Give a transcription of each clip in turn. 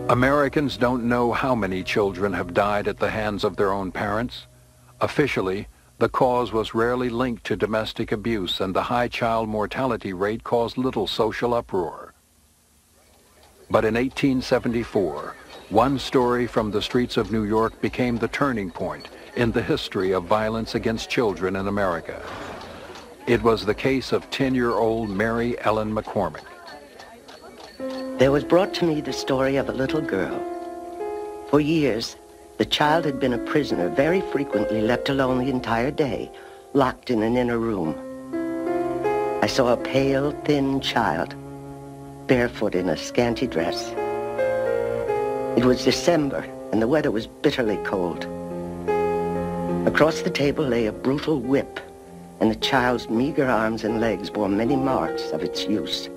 Americans don't know how many children have died at the hands of their own parents. Officially, the cause was rarely linked to domestic abuse, and the high child mortality rate caused little social uproar. But in 1874, one story from the streets of New York became the turning point in the history of violence against children in America. It was the case of 10-year-old Mary Ellen McCormick. There was brought to me the story of a little girl. For years, the child had been a prisoner, very frequently left alone the entire day, locked in an inner room. I saw a pale, thin child, barefoot in a scanty dress. It was December, and the weather was bitterly cold. Across the table lay a brutal whip, and the child's meager arms and legs bore many marks of its use.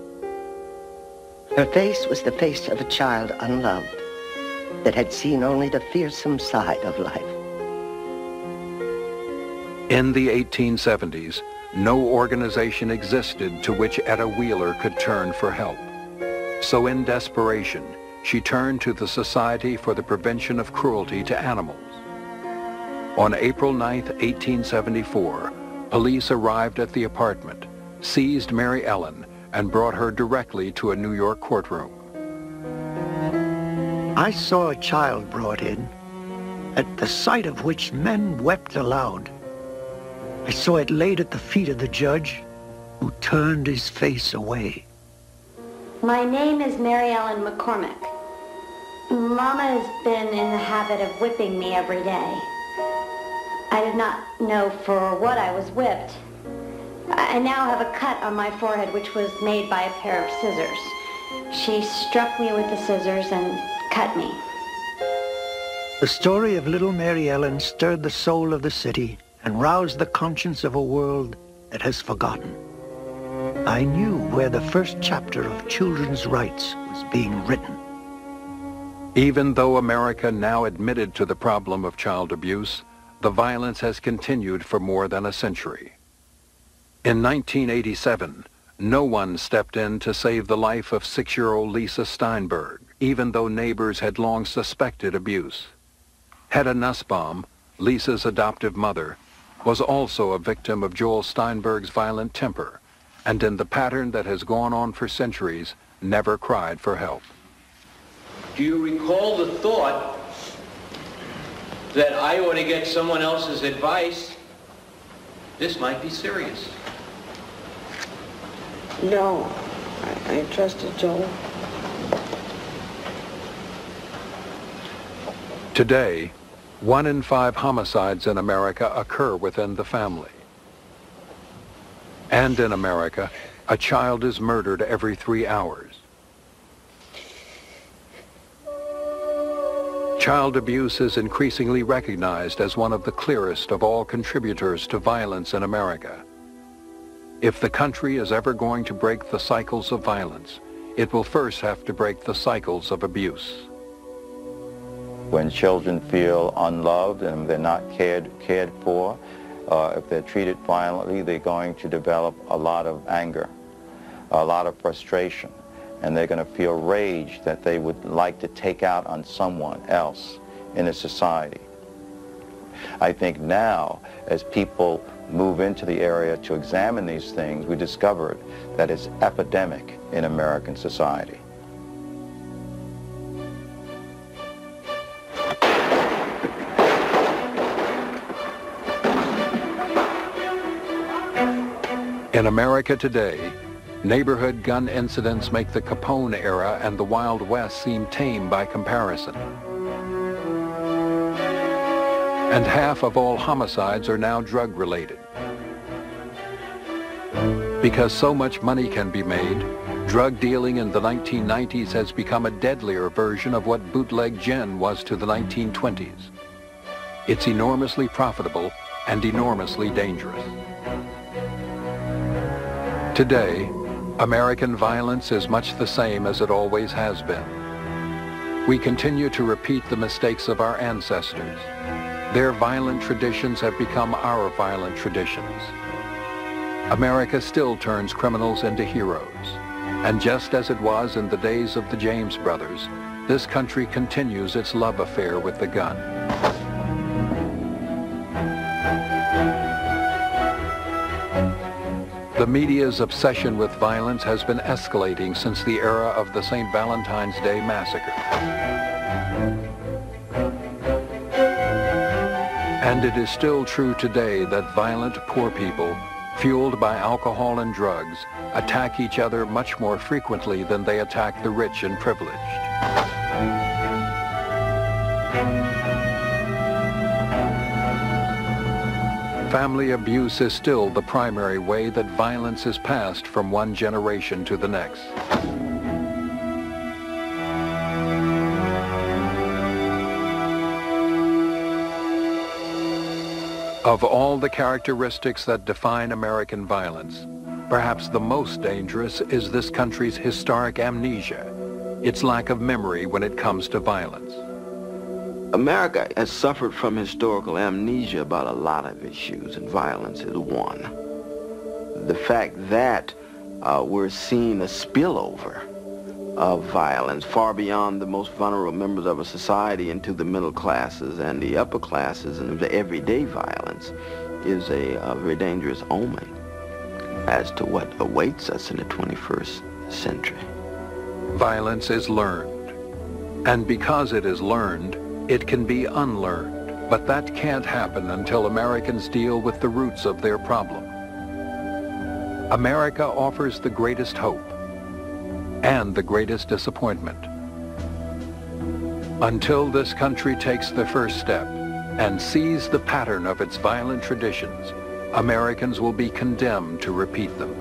Her face was the face of a child unloved, that had seen only the fearsome side of life. In the 1870s, no organization existed to which Etta Wheeler could turn for help. So in desperation, she turned to the Society for the Prevention of Cruelty to Animals. On April 9, 1874, police arrived at the apartment, seized Mary Ellen, and brought her directly to a New York courtroom. I saw a child brought in, at the sight of which men wept aloud. I saw it laid at the feet of the judge, who turned his face away. My name is Mary Ellen McCormick. Mama has been in the habit of whipping me every day. I did not know for what I was whipped. I now have a cut on my forehead which was made by a pair of scissors. She struck me with the scissors and cut me. The story of little Mary Ellen stirred the soul of the city and roused the conscience of a world that has forgotten. I knew where the first chapter of children's rights was being written. Even though America now admitted to the problem of child abuse, the violence has continued for more than a century. In 1987, no one stepped in to save the life of 6-year-old Lisa Steinberg, even though neighbors had long suspected abuse. Hedda Nussbaum, Lisa's adoptive mother, was also a victim of Joel Steinberg's violent temper, and in the pattern that has gone on for centuries, never cried for help. Do you recall the thought that I ought to get someone else's advice? This might be serious. No, I trusted Joel. Today, 1 in 5 homicides in America occur within the family. And in America, a child is murdered every 3 hours. Child abuse is increasingly recognized as one of the clearest of all contributors to violence in America. If the country is ever going to break the cycles of violence, it will first have to break the cycles of abuse. When children feel unloved and they're not cared for, if they're treated violently, they're going to develop a lot of anger, a lot of frustration, and they're going to feel rage that they would like to take out on someone else in a society. I think now, as people move into the area to examine these things, we discovered that it's epidemic in American society. In America today, neighborhood gun incidents make the Capone era and the Wild West seem tame by comparison. And half of all homicides are now drug-related. Because so much money can be made, drug dealing in the 1990s has become a deadlier version of what bootleg gin was to the 1920s. It's enormously profitable and enormously dangerous. Today, American violence is much the same as it always has been. We continue to repeat the mistakes of our ancestors. Their violent traditions have become our violent traditions. America still turns criminals into heroes, And just as it was in the days of the James brothers, this country continues its love affair with the gun. The media's obsession with violence has been escalating since the era of the St. Valentine's Day massacre. And it is still true today that violent poor people, fueled by alcohol and drugs, attack each other much more frequently than they attack the rich and privileged. Family abuse is still the primary way that violence is passed from one generation to the next. Of all the characteristics that define American violence, perhaps the most dangerous is this country's historic amnesia, its lack of memory when it comes to violence. America has suffered from historical amnesia about a lot of issues, and violence is one. The fact that we're seeing a spillover of violence far beyond the most vulnerable members of a society into the middle classes and the upper classes, and the everyday violence is a very dangerous omen as to what awaits us in the 21st century. Violence is learned, and because it is learned, it can be unlearned, but that can't happen until Americans deal with the roots of their problem. America offers the greatest hope and the greatest disappointment. Until this country takes the first step and sees the pattern of its violent traditions, Americans will be condemned to repeat them.